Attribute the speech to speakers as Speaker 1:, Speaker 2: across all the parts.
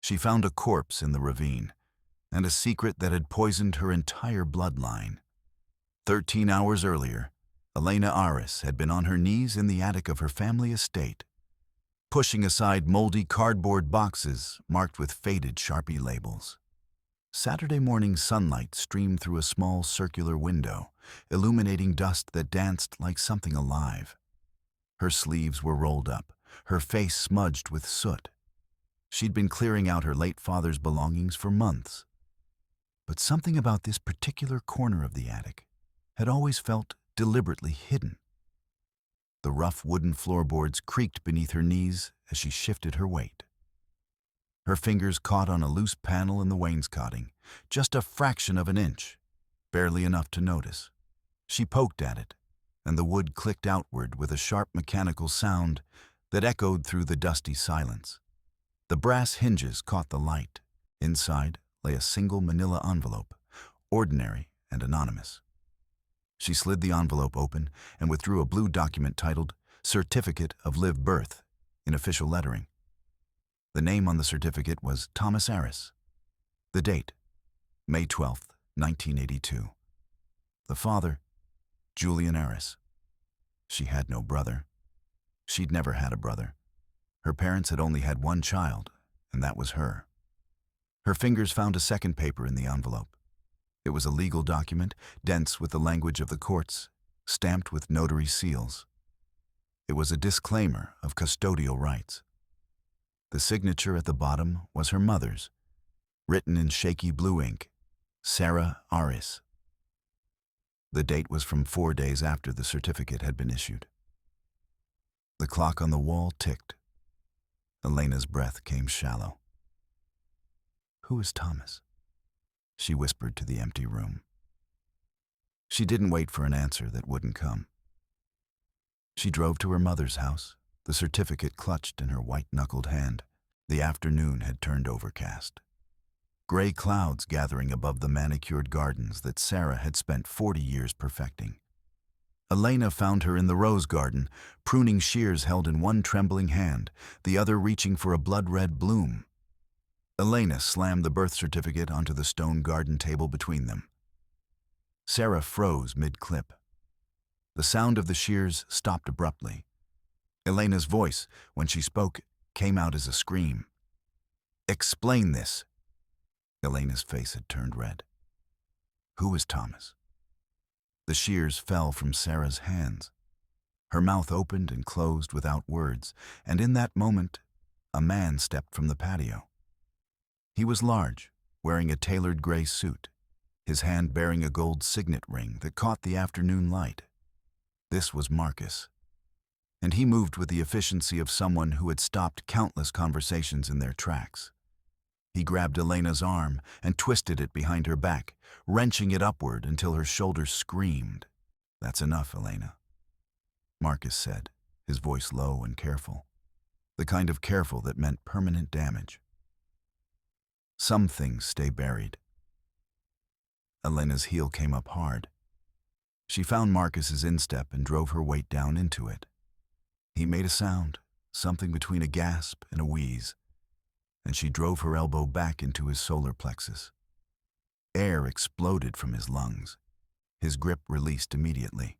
Speaker 1: She found a corpse in the ravine, and a secret that had poisoned her entire bloodline. 13 hours earlier, Elena had been on her knees in the attic of her family estate, pushing aside moldy cardboard boxes marked with faded Sharpie labels. Saturday morning sunlight streamed through a small circular window, illuminating dust that danced like something alive. Her sleeves were rolled up, her face smudged with soot. She'd been clearing out her late father's belongings for months. But something about this particular corner of the attic had always felt deliberately hidden. The rough wooden floorboards creaked beneath her knees as she shifted her weight. Her fingers caught on a loose panel in the wainscoting, just a fraction of an inch, barely enough to notice. She poked at it, and the wood clicked outward with a sharp mechanical sound that echoed through the dusty silence. The brass hinges caught the light. Inside lay a single manila envelope, ordinary and anonymous. She slid the envelope open and withdrew a blue document titled Certificate of Live Birth in official lettering. The name on the certificate was Thomas Aris. The date, May 12th, 1982. The father, Julian Aris. She had no brother. She'd never had a brother. Her parents had only had one child, and that was her. Her fingers found a second paper in the envelope. It was a legal document, dense with the language of the courts, stamped with notary seals. It was a disclaimer of custodial rights. The signature at the bottom was her mother's, written in shaky blue ink, Sarah Aris. The date was from 4 days after the certificate had been issued. The clock on the wall ticked. Elena's breath came shallow. "Who is Thomas?" she whispered to the empty room. She didn't wait for an answer that wouldn't come. She drove to her mother's house, the certificate clutched in her white-knuckled hand. The afternoon had turned overcast. Gray clouds gathering above the manicured gardens that Sarah had spent 40 years perfecting. Elena found her in the rose garden, pruning shears held in one trembling hand, the other reaching for a blood-red bloom. Elena slammed the birth certificate onto the stone garden table between them. Sarah froze mid-clip. The sound of the shears stopped abruptly. Elena's voice, when she spoke, came out as a scream. "Explain this." Elena's face had turned red. "Who is Thomas?" The shears fell from Sarah's hands. Her mouth opened and closed without words, and in that moment, a man stepped from the patio. He was large, wearing a tailored gray suit, his hand bearing a gold signet ring that caught the afternoon light. This was Marcus, and he moved with the efficiency of someone who had stopped countless conversations in their tracks. He grabbed Elena's arm and twisted it behind her back, wrenching it upward until her shoulders screamed. "That's enough, Elena," Marcus said, his voice low and careful, the kind of careful that meant permanent damage. Some things stay buried. Elena's heel came up hard. She found Marcus's instep and drove her weight down into it. He made a sound, something between a gasp and a wheeze, and she drove her elbow back into his solar plexus. Air exploded from his lungs. His grip released immediately.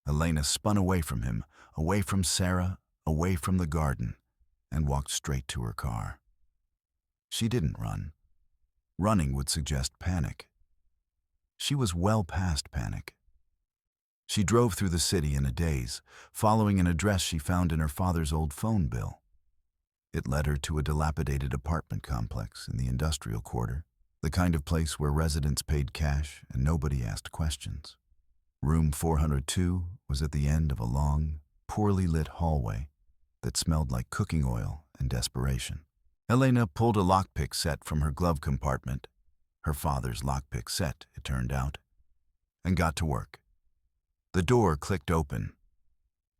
Speaker 1: Elena spun away from him, away from Sarah, away from the garden, and walked straight to her car. She didn't run. Running would suggest panic. She was well past panic. She drove through the city in a daze, following an address she found in her father's old phone bill. It led her to a dilapidated apartment complex in the industrial quarter, the kind of place where residents paid cash and nobody asked questions. Room 402 was at the end of a long, poorly lit hallway that smelled like cooking oil and desperation. Elena pulled a lockpick set from her glove compartment, her father's lockpick set, it turned out, and got to work. The door clicked open.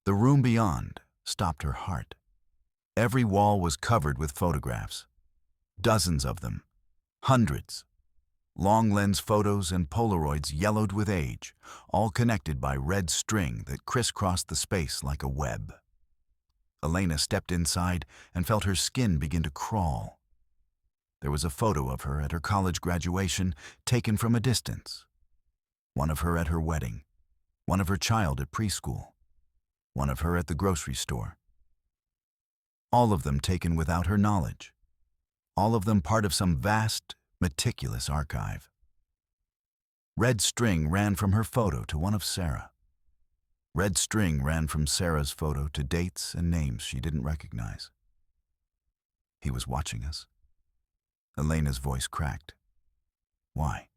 Speaker 1: The room beyond stopped her heart. Every wall was covered with photographs. Dozens of them. Hundreds. Long lens photos and Polaroids yellowed with age, all connected by red string that crisscrossed the space like a web. Elena stepped inside and felt her skin begin to crawl. There was a photo of her at her college graduation taken from a distance. One of her at her wedding, one of her child at preschool, one of her at the grocery store. All of them taken without her knowledge. All of them part of some vast, meticulous archive. Red string ran from her photo to one of Sarah. Red string ran from Sarah's photo to dates and names she didn't recognize. He was watching us. Elena's voice cracked. Why?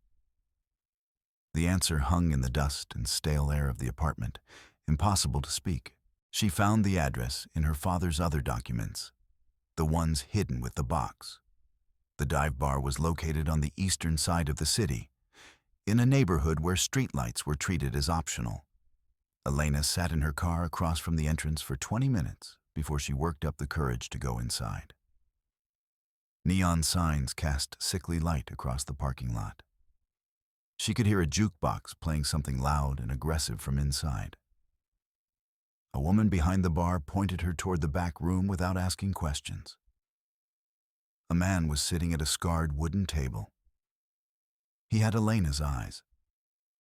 Speaker 1: The answer hung in the dust and stale air of the apartment, impossible to speak. She found the address in her father's other documents, the ones hidden with the box. The dive bar was located on the eastern side of the city, in a neighborhood where streetlights were treated as optional. Elena sat in her car across from the entrance for 20 minutes before she worked up the courage to go inside. Neon signs cast sickly light across the parking lot. She could hear a jukebox playing something loud and aggressive from inside. A woman behind the bar pointed her toward the back room without asking questions. A man was sitting at a scarred wooden table. He had Elena's eyes,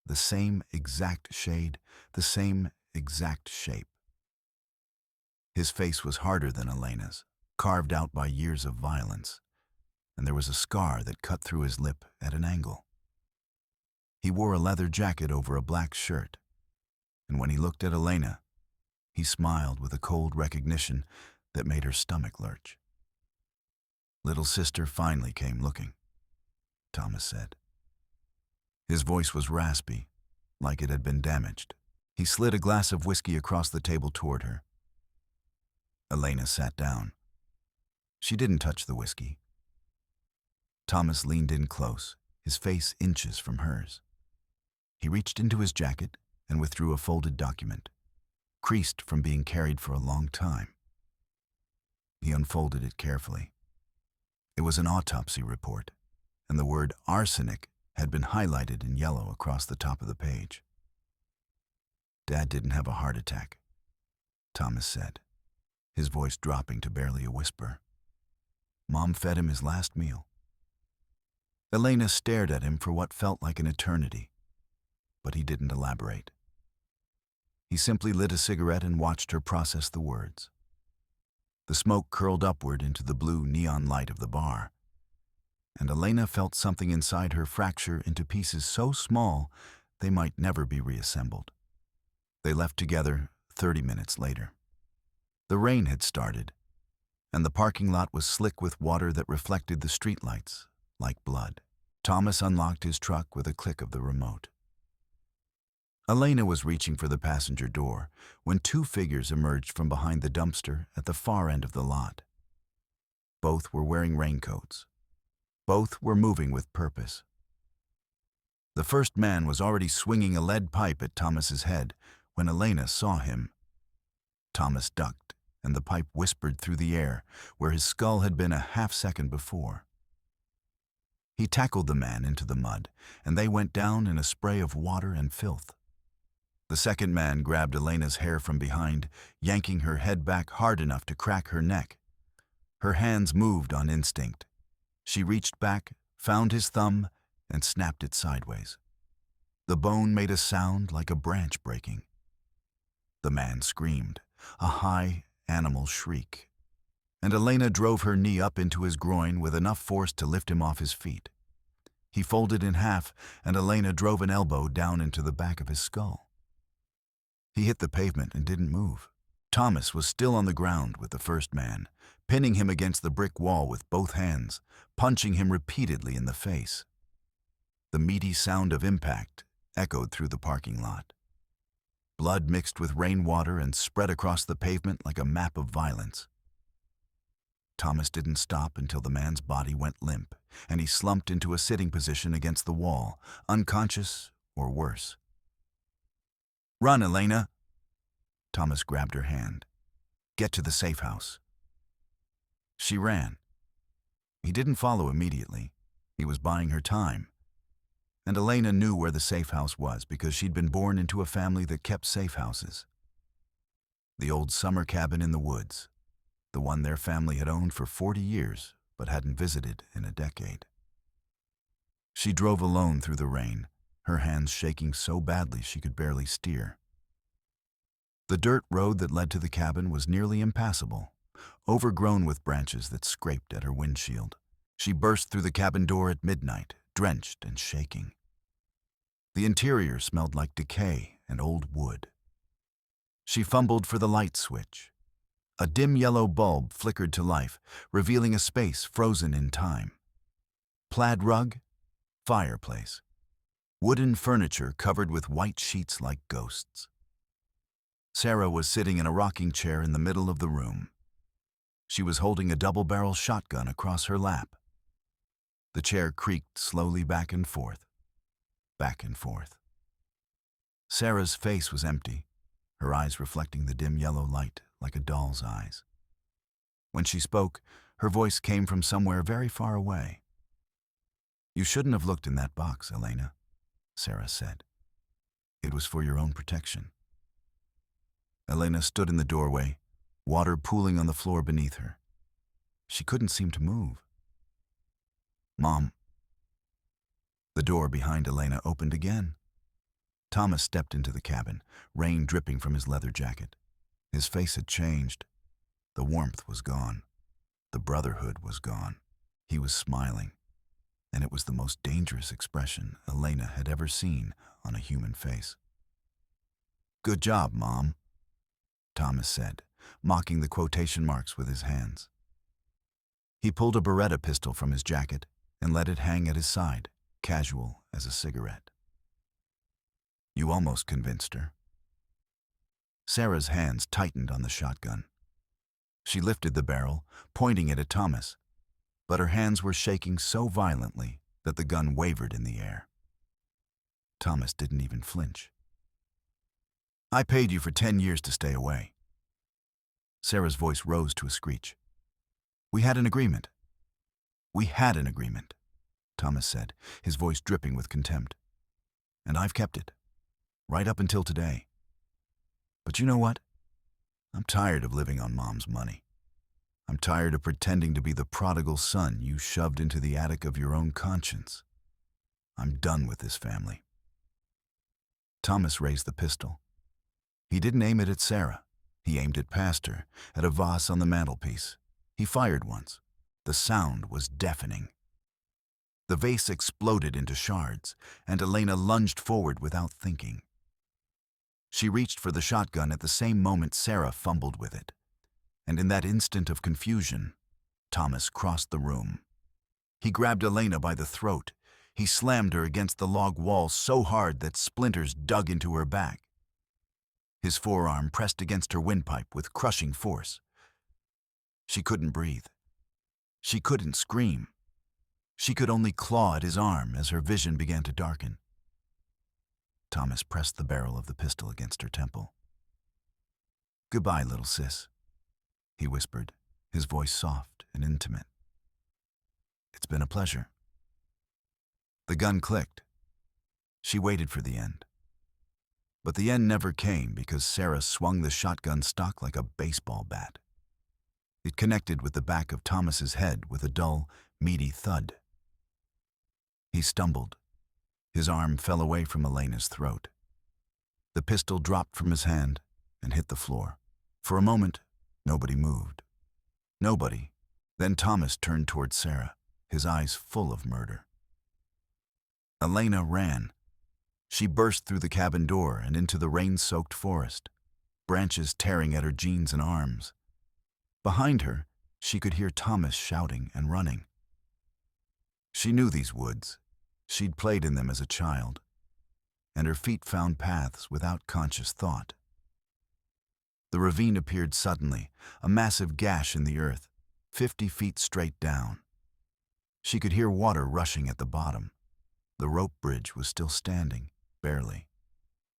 Speaker 1: the same exact shade, the same exact shape. His face was harder than Elena's, carved out by years of violence, and there was a scar that cut through his lip at an angle. He wore a leather jacket over a black shirt, and when he looked at Elena, he smiled with a cold recognition that made her stomach lurch. "Little sister finally came looking," Thomas said. His voice was raspy, like it had been damaged. He slid a glass of whiskey across the table toward her. Elena sat down. She didn't touch the whiskey. Thomas leaned in close, his face inches from hers. He reached into his jacket and withdrew a folded document, creased from being carried for a long time. He unfolded it carefully. It was an autopsy report, and the word arsenic had been highlighted in yellow across the top of the page. "Dad didn't have a heart attack," Thomas said, his voice dropping to barely a whisper. "Mom fed him his last meal." Elena stared at him for what felt like an eternity, but he didn't elaborate. He simply lit a cigarette and watched her process the words. The smoke curled upward into the blue neon light of the bar, and Elena felt something inside her fracture into pieces so small they might never be reassembled. They left together 30 minutes later. The rain had started, and the parking lot was slick with water that reflected the streetlights like blood. Thomas unlocked his truck with a click of the remote. Elena was reaching for the passenger door when two figures emerged from behind the dumpster at the far end of the lot. Both were wearing raincoats. Both were moving with purpose. The first man was already swinging a lead pipe at Thomas's head when Elena saw him. Thomas ducked, and the pipe whispered through the air where his skull had been a half-second before. He tackled the man into the mud, and they went down in a spray of water and filth. The second man grabbed Elena's hair from behind, yanking her head back hard enough to crack her neck. Her hands moved on instinct. She reached back, found his thumb, and snapped it sideways. The bone made a sound like a branch breaking. The man screamed, a high animal shriek, and Elena drove her knee up into his groin with enough force to lift him off his feet. He folded in half, and Elena drove an elbow down into the back of his skull. He hit the pavement and didn't move. Thomas was still on the ground with the first man, pinning him against the brick wall with both hands, punching him repeatedly in the face. The meaty sound of impact echoed through the parking lot. Blood mixed with rainwater and spread across the pavement like a map of violence. Thomas didn't stop until the man's body went limp, and he slumped into a sitting position against the wall, unconscious or worse. "Run, Elena!" Thomas grabbed her hand. "Get to the safe house." She ran. He didn't follow immediately. He was buying her time. And Elena knew where the safe house was because she'd been born into a family that kept safe houses. The old summer cabin in the woods, the one their family had owned for 40 years but hadn't visited in a decade. She drove alone through the rain, her hands shaking so badly she could barely steer. The dirt road that led to the cabin was nearly impassable, overgrown with branches that scraped at her windshield. She burst through the cabin door at midnight, drenched and shaking. The interior smelled like decay and old wood. She fumbled for the light switch. A dim yellow bulb flickered to life, revealing a space frozen in time. Plaid rug, fireplace, wooden furniture covered with white sheets like ghosts. Sarah was sitting in a rocking chair in the middle of the room. She was holding a double-barrel shotgun across her lap. The chair creaked slowly back and forth, back and forth. Sarah's face was empty, her eyes reflecting the dim yellow light like a doll's eyes. When she spoke, her voice came from somewhere very far away. "You shouldn't have looked in that box, Elena," Sarah said. "It was for your own protection." Elena stood in the doorway, water pooling on the floor beneath her. She couldn't seem to move. "Mom." The door behind Elena opened again. Thomas stepped into the cabin, rain dripping from his leather jacket. His face had changed. The warmth was gone. The brotherhood was gone. He was smiling, and it was the most dangerous expression Elena had ever seen on a human face. "Good job, Mom," Thomas said, mocking the quotation marks with his hands. He pulled a Beretta pistol from his jacket and let it hang at his side, casual as a cigarette. "You almost convinced her." Sarah's hands tightened on the shotgun. She lifted the barrel, pointing it at Thomas, but her hands were shaking so violently that the gun wavered in the air. Thomas didn't even flinch. "I paid you for 10 years to stay away." Sarah's voice rose to a screech. "We had an agreement." "We had an agreement," Thomas said, his voice dripping with contempt. "And I've kept it, right up until today. But you know what? I'm tired of living on Mom's money. I'm tired of pretending to be the prodigal son you shoved into the attic of your own conscience. I'm done with this family." Thomas raised the pistol. He didn't aim it at Sarah. He aimed it past her, at a vase on the mantelpiece. He fired once. The sound was deafening. The vase exploded into shards, and Elena lunged forward without thinking. She reached for the shotgun at the same moment Sarah fumbled with it. And in that instant of confusion, Thomas crossed the room. He grabbed Elena by the throat. He slammed her against the log wall so hard that splinters dug into her back. His forearm pressed against her windpipe with crushing force. She couldn't breathe. She couldn't scream. She could only claw at his arm as her vision began to darken. Thomas pressed the barrel of the pistol against her temple. "Goodbye, little sis," he whispered, his voice soft and intimate. "It's been a pleasure." The gun clicked. She waited for the end. But the end never came because Sarah swung the shotgun stock like a baseball bat. It connected with the back of Thomas's head with a dull, meaty thud. He stumbled. His arm fell away from Elena's throat. The pistol dropped from his hand and hit the floor. For a moment, nobody moved. Nobody. Then Thomas turned toward Sarah, his eyes full of murder. Elena ran. She burst through the cabin door and into the rain-soaked forest, branches tearing at her jeans and arms. Behind her, she could hear Thomas shouting and running. She knew these woods. She'd played in them as a child, and her feet found paths without conscious thought. The ravine appeared suddenly, a massive gash in the earth, 50 feet straight down. She could hear water rushing at the bottom. The rope bridge was still standing, barely.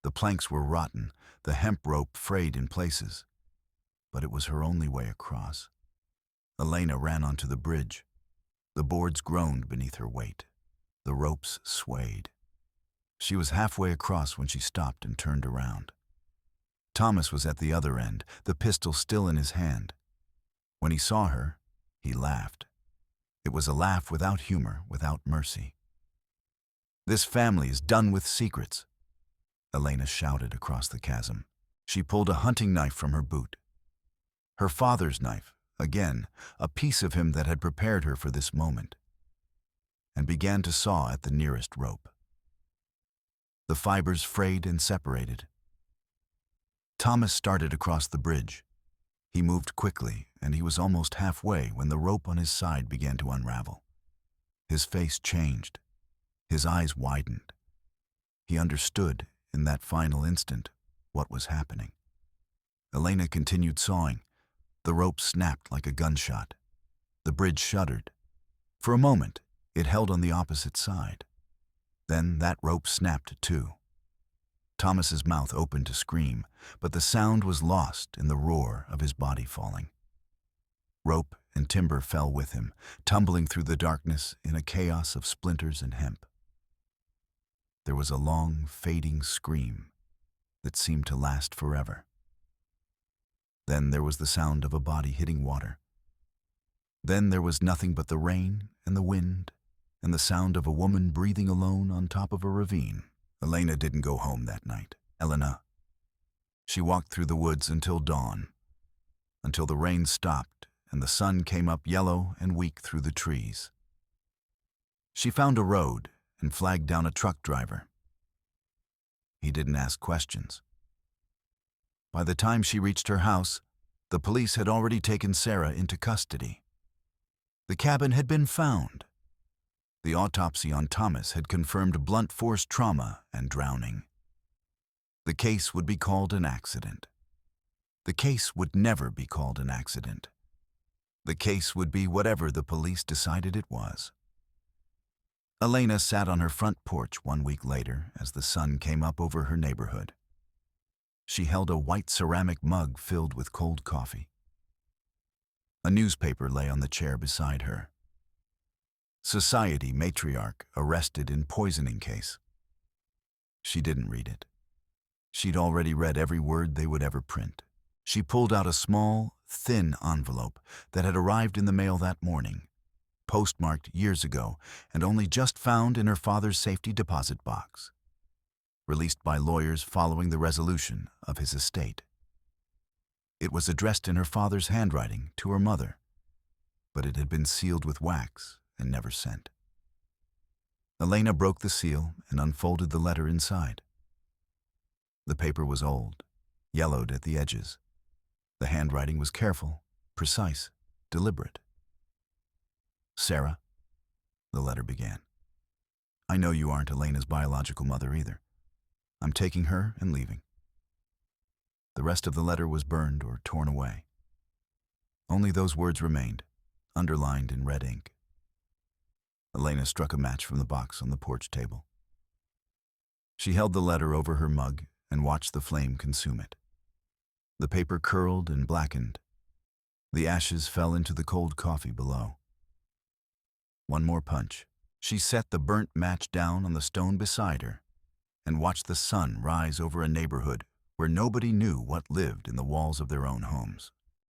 Speaker 1: The planks were rotten, the hemp rope frayed in places. But it was her only way across. Elena ran onto the bridge. The boards groaned beneath her weight. The ropes swayed. She was halfway across when she stopped and turned around. Thomas was at the other end, the pistol still in his hand. When he saw her, he laughed. It was a laugh without humor, without mercy. "This family is done with secrets," Elena shouted across the chasm. She pulled a hunting knife from her boot. Her father's knife, again, a piece of him that had prepared her for this moment, and began to saw at the nearest rope. The fibers frayed and separated. Thomas started across the bridge. He moved quickly, and he was almost halfway when the rope on his side began to unravel. His face changed. His eyes widened. He understood, in that final instant, what was happening. Elena continued sawing. The rope snapped like a gunshot. The bridge shuddered. For a moment, it held on the opposite side. Then that rope snapped too. Thomas's mouth opened to scream, but the sound was lost in the roar of his body falling. Rope and timber fell with him, tumbling through the darkness in a chaos of splinters and hemp. There was a long, fading scream that seemed to last forever. Then there was the sound of a body hitting water. Then there was nothing but the rain and the wind and the sound of a woman breathing alone on top of a ravine. Elena didn't go home that night. Elena. She walked through the woods until dawn, until the rain stopped and the sun came up yellow and weak through the trees. She found a road and flagged down a truck driver. He didn't ask questions. By the time she reached her house, the police had already taken Sarah into custody. The cabin had been found. The autopsy on Thomas had confirmed blunt force trauma and drowning. The case would be called an accident. The case would never be called an accident. The case would be whatever the police decided it was. Elena sat on her front porch 1 week later as the sun came up over her neighborhood. She held a white ceramic mug filled with cold coffee. A newspaper lay on the chair beside her. Society matriarch arrested in poisoning case. She didn't read it. She'd already read every word they would ever print. She pulled out a small, thin envelope that had arrived in the mail that morning, postmarked years ago and only just found in her father's safety deposit box, released by lawyers following the resolution of his estate. It was addressed in her father's handwriting to her mother, but it had been sealed with wax and never sent. Elena broke the seal and unfolded the letter inside. The paper was old, yellowed at the edges. The handwriting was careful, precise, deliberate. "Sarah," the letter began, "I know you aren't Elena's biological mother either. I'm taking her and leaving." The rest of the letter was burned or torn away. Only those words remained, underlined in red ink. Elena struck a match from the box on the porch table. She held the letter over her mug and watched the flame consume it. The paper curled and blackened. The ashes fell into the cold coffee below. One more punch. She set the burnt match down on the stone beside her and watched the sun rise over a neighborhood where nobody knew what lived in the walls of their own homes.